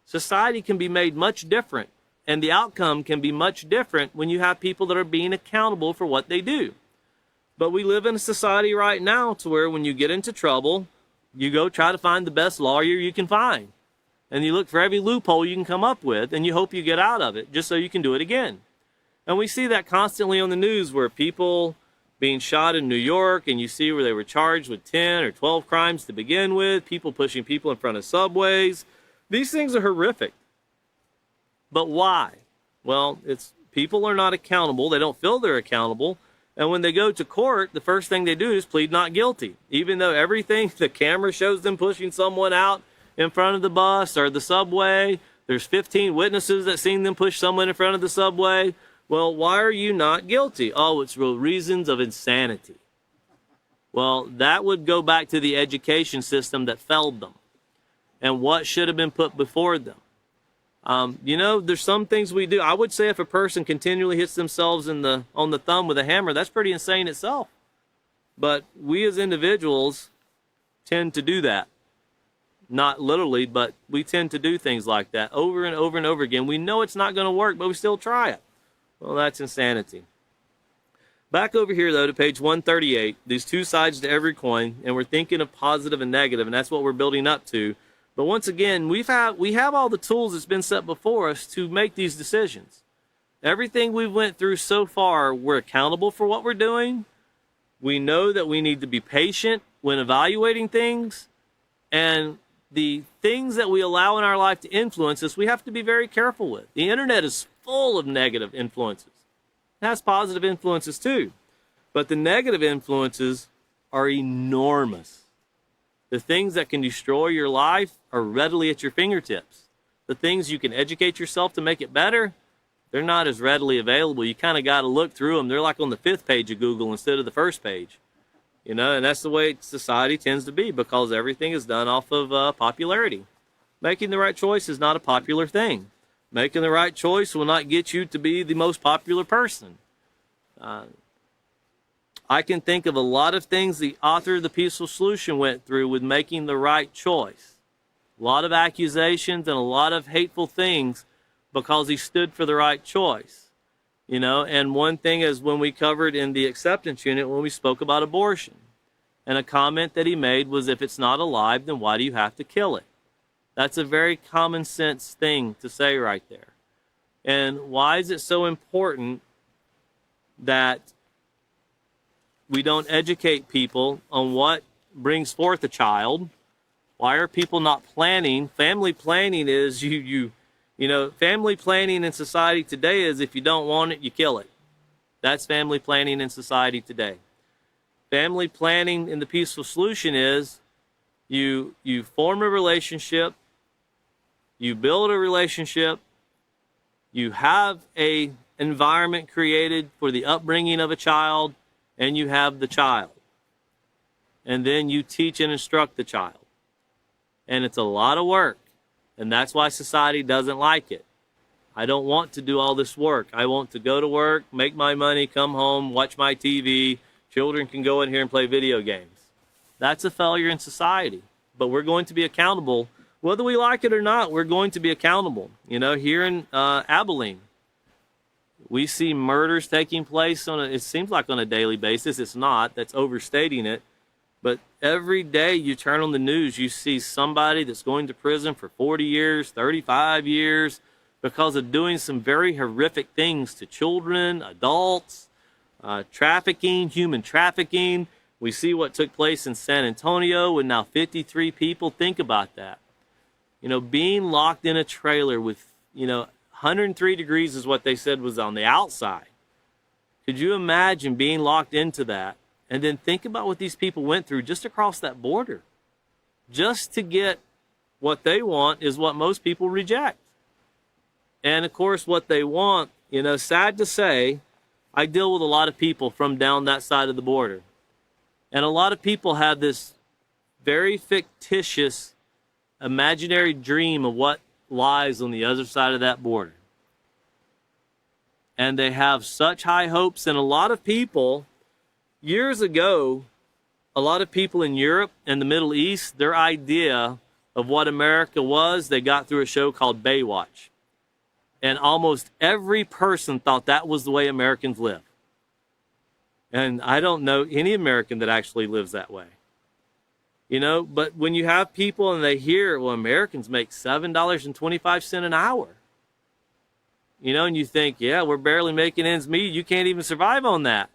society can be made much different. And the outcome can be much different when you have people that are being accountable for what they do. But we live in a society right now to where when you get into trouble, you go try to find the best lawyer you can find. And you look for every loophole you can come up with, and you hope you get out of it just so you can do it again. And we see that constantly on the news, where people being shot in New York, and you see where they were charged with 10 or 12 crimes to begin with, people pushing people in front of subways. These things are horrific. But why? Well, it's people are not accountable. They don't feel they're accountable. And when they go to court, the first thing they do is plead not guilty. Even though everything, the camera shows them pushing someone out in front of the bus or the subway. There's 15 witnesses that seen them push someone in front of the subway. Well, why are you not guilty? Oh, it's real reasons of insanity. Well, that would go back to the education system that failed them and what should have been put before them. There's some things we do. I would say if a person continually hits themselves on the thumb with a hammer, that's pretty insane itself. But we as individuals tend to do that. Not literally, but we tend to do things like that over and over and over again. We know it's not going to work, but we still try it. Well, that's insanity. Back over here, though, to page 138, these two sides to every coin, and we're thinking of positive and negative, and that's what we're building up to. But once again, we have all the tools that's been set before us to make these decisions. Everything we've went through so far, we're accountable for what we're doing. We know that we need to be patient when evaluating things, and the things that we allow in our life to influence us, we have to be very careful with. The internet is full of negative influences. It has positive influences too, but the negative influences are enormous. The things that can destroy your life are readily at your fingertips. The things you can educate yourself to make it better, they're not as readily available. You kind of got to look through them. They're like on the 5th page of Google instead of the 1st page. You know, and that's the way society tends to be, because everything is done off of popularity. Making the right choice is not a popular thing. Making the right choice will not get you to be the most popular person. I can think of a lot of things the author of The Peaceful Solution went through with making the right choice. A lot of accusations and a lot of hateful things because he stood for the right choice. You know, and one thing is when we covered in the acceptance unit when we spoke about abortion. And a comment that he made was, if it's not alive, then why do you have to kill it? That's a very common sense thing to say right there. And why is it so important that we don't educate people on what brings forth a child? Why are people not planning? Family planning is you know, family planning in society today is, if you don't want it, you kill it. That's family planning in society today. Family planning in The Peaceful Solution is you form a relationship, you build a relationship, you have a environment created for the upbringing of a child, and you have the child. And then you teach and instruct the child. And it's a lot of work. And that's why society doesn't like it. I don't want to do all this work. I want to go to work, make my money, come home, watch my TV. Children can go in here and play video games. That's a failure in society. But we're going to be accountable. Whether we like it or not, we're going to be accountable. You know, here in Abilene, we see murders taking place it seems like on a daily basis. It's not. That's overstating it. But every day you turn on the news, you see somebody that's going to prison for 40 years, 35 years, because of doing some very horrific things to children, adults, trafficking, human trafficking. We see what took place in San Antonio with now 53 people. Think about that. You know, being locked in a trailer with, 103 degrees is what they said was on the outside. Could you imagine being locked into that? And then think about what these people went through just across that border. Just to get what they want is what most people reject. And of course, what they want, sad to say, I deal with a lot of people from down that side of the border. And a lot of people have this very fictitious, imaginary dream of what lies on the other side of that border. And they have such high hopes, and a lot of people, years ago, a lot of people in Europe and the Middle East, their idea of what America was, they got through a show called Baywatch. And almost every person thought that was the way Americans live. And I don't know any American that actually lives that way. But when you have people and they hear, well, Americans make $7.25 an hour. And you think, yeah, we're barely making ends meet. You can't even survive on that.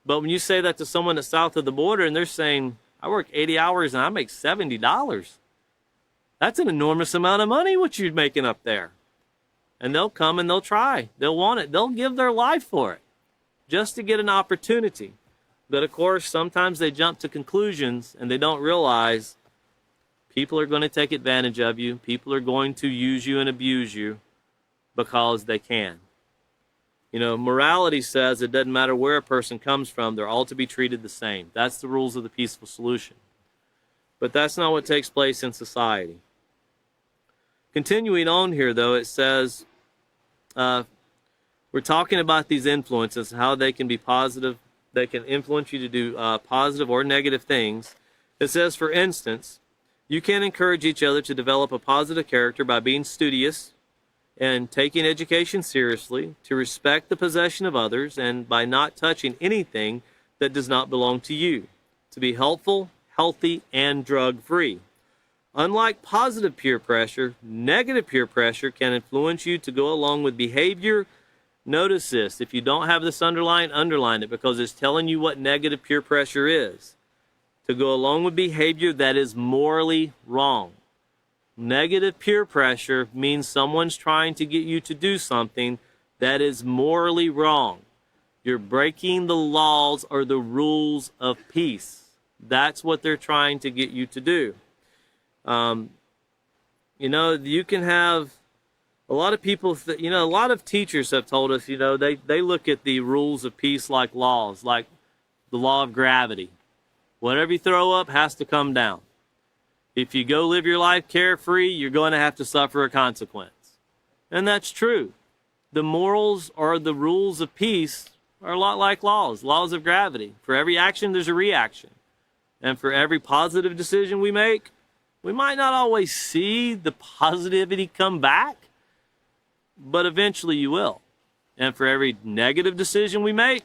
But when you say that to someone that's south of the border and they're saying, I work 80 hours and I make $70, that's an enormous amount of money what you're making up there. And they'll come and they'll try. They'll want it. They'll give their life for it just to get an opportunity. But of course, sometimes they jump to conclusions and they don't realize people are going to take advantage of you. People are going to use you and abuse you because they can. Morality says it doesn't matter where a person comes from, they're all to be treated the same. That's the rules of the Peaceful Solution. But that's not what takes place in society. Continuing on here, though, it says, we're talking about these influences, how they can be positive, they can influence you to do positive or negative things. It says, for instance, you can encourage each other to develop a positive character by being studious, and taking education seriously, to respect the possession of others, and by not touching anything that does not belong to you, to be helpful, healthy, and drug-free. Unlike positive peer pressure, negative peer pressure can influence you to go along with behavior. Notice this. If you don't have this underline it, because it's telling you what negative peer pressure is. To go along with behavior that is morally wrong. Negative peer pressure means someone's trying to get you to do something that is morally wrong. You're breaking the laws or the rules of peace. That's what they're trying to get you to do. You can have a lot of people, a lot of teachers have told us, they look at the rules of peace like laws, like the law of gravity. Whatever you throw up has to come down. If you go live your life carefree, you're going to have to suffer a consequence. And that's true. The morals or the rules of peace are a lot like laws of gravity. For every action, there's a reaction. And for every positive decision we make, we might not always see the positivity come back, but eventually you will. And for every negative decision we make,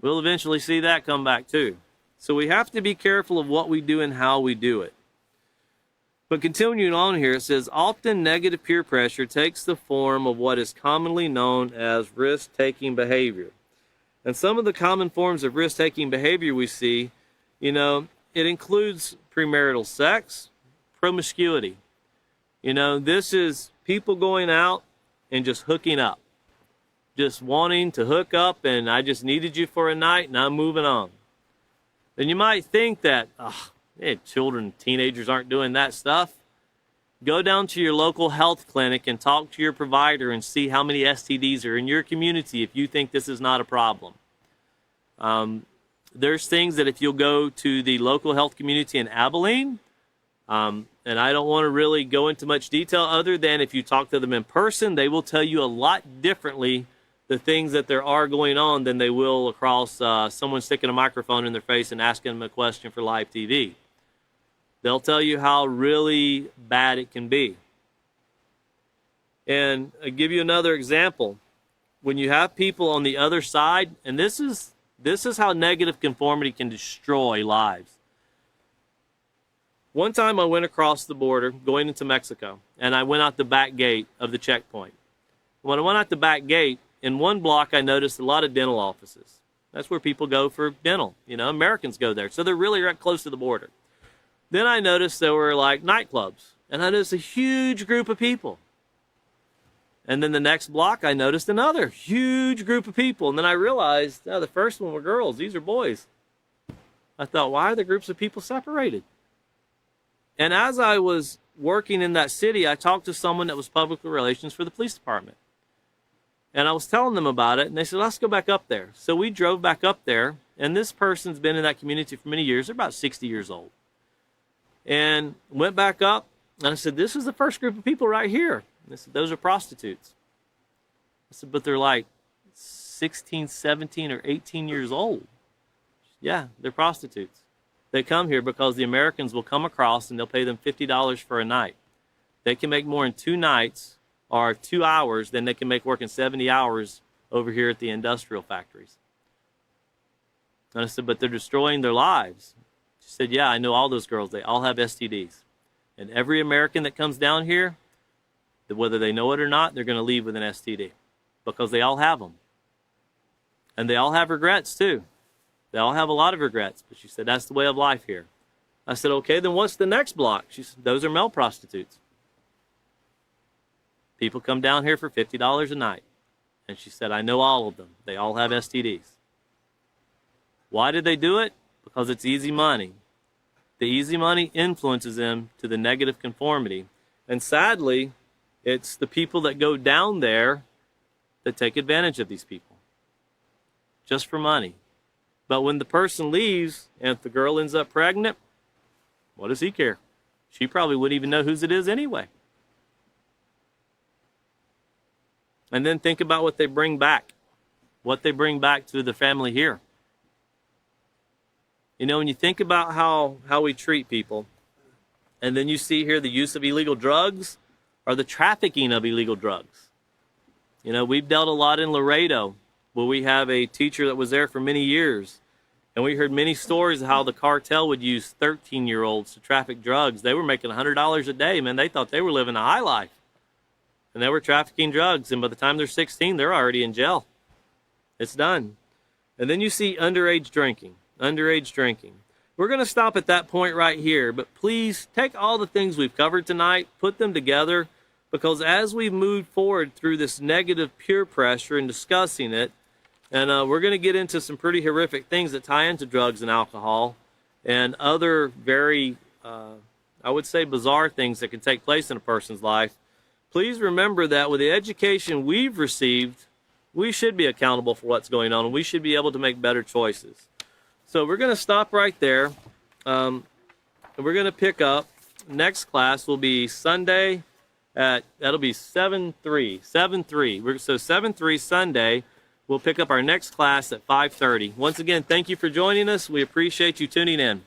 we'll eventually see that come back too. So we have to be careful of what we do and how we do it. But continuing on here, it says, often negative peer pressure takes the form of what is commonly known as risk-taking behavior. And some of the common forms of risk-taking behavior we see, it includes premarital sex, promiscuity. This is people going out and just hooking up. Just wanting to hook up, and I just needed you for a night and I'm moving on. Then you might think that, children, teenagers aren't doing that stuff. Go down to your local health clinic and talk to your provider and see how many STDs are in your community if you think this is not a problem. There's things that if you'll go to the local health community in Abilene, and I don't want to really go into much detail other than if you talk to them in person, they will tell you a lot differently the things that there are going on than they will across someone sticking a microphone in their face and asking them a question for live TV. They'll tell you how really bad it can be. And I'll give you another example. When you have people on the other side, and this is how negative conformity can destroy lives. One time I went across the border going into Mexico, and I went out the back gate of the checkpoint. When I went out the back gate, in one block I noticed a lot of dental offices. That's where people go for dental. Americans go there. So they're really right close to the border. Then I noticed there were like nightclubs, and I noticed a huge group of people. And then the next block, I noticed another huge group of people. And then I realized, the first one were girls. These are boys. I thought, why are the groups of people separated? And as I was working in that city, I talked to someone that was public relations for the police department. And I was telling them about it, and they said, let's go back up there. So we drove back up there, and this person's been in that community for many years. They're about 60 years old. And went back up, and I said, this is the first group of people right here. And they said, those are prostitutes. I said, but they're like 16, 17, or 18 years old. Yeah, they're prostitutes. They come here because the Americans will come across, and they'll pay them $50 for a night. They can make more in 2 nights or 2 hours than they can make working 70 hours over here at the industrial factories. And I said, but they're destroying their lives. She said, yeah, I know all those girls. They all have STDs. And every American that comes down here, whether they know it or not, they're going to leave with an STD because they all have them. And they all have regrets too. They all have a lot of regrets. But she said, that's the way of life here. I said, okay, then what's the next block? She said, those are male prostitutes. People come down here for $50 a night. And she said, I know all of them. They all have STDs. Why did they do it? Because it's easy money. The easy money influences them to the negative conformity. And sadly, it's the people that go down there that take advantage of these people. Just for money. But when the person leaves, and if the girl ends up pregnant, what does he care? She probably wouldn't even know whose it is anyway. And then think about what they bring back. What they bring back to the family here. When you think about how we treat people, and then you see here the use of illegal drugs, are the trafficking of illegal drugs. You know, we've dealt a lot in Laredo, where we have a teacher that was there for many years. And we heard many stories of how the cartel would use 13-year-olds to traffic drugs. They were making $100 a day, man. They thought they were living a high life. And they were trafficking drugs. And by the time they're 16, they're already in jail. It's done. And then you see underage drinking. Underage drinking. We're going to stop at that point right here. But please take all the things we've covered tonight, put them together. Because as we move forward through this negative peer pressure and discussing it, and we're going to get into some pretty horrific things that tie into drugs and alcohol and other very, I would say, bizarre things that can take place in a person's life. Please remember that with the education we've received, we should be accountable for what's going on, and we should be able to make better choices. So we're going to stop right there, and we're going to pick up. Next class will be Sunday that'll be 7-3. So 7-3 Sunday. We'll pick up our next class at 5:30. Once again, thank you for joining us. We appreciate you tuning in.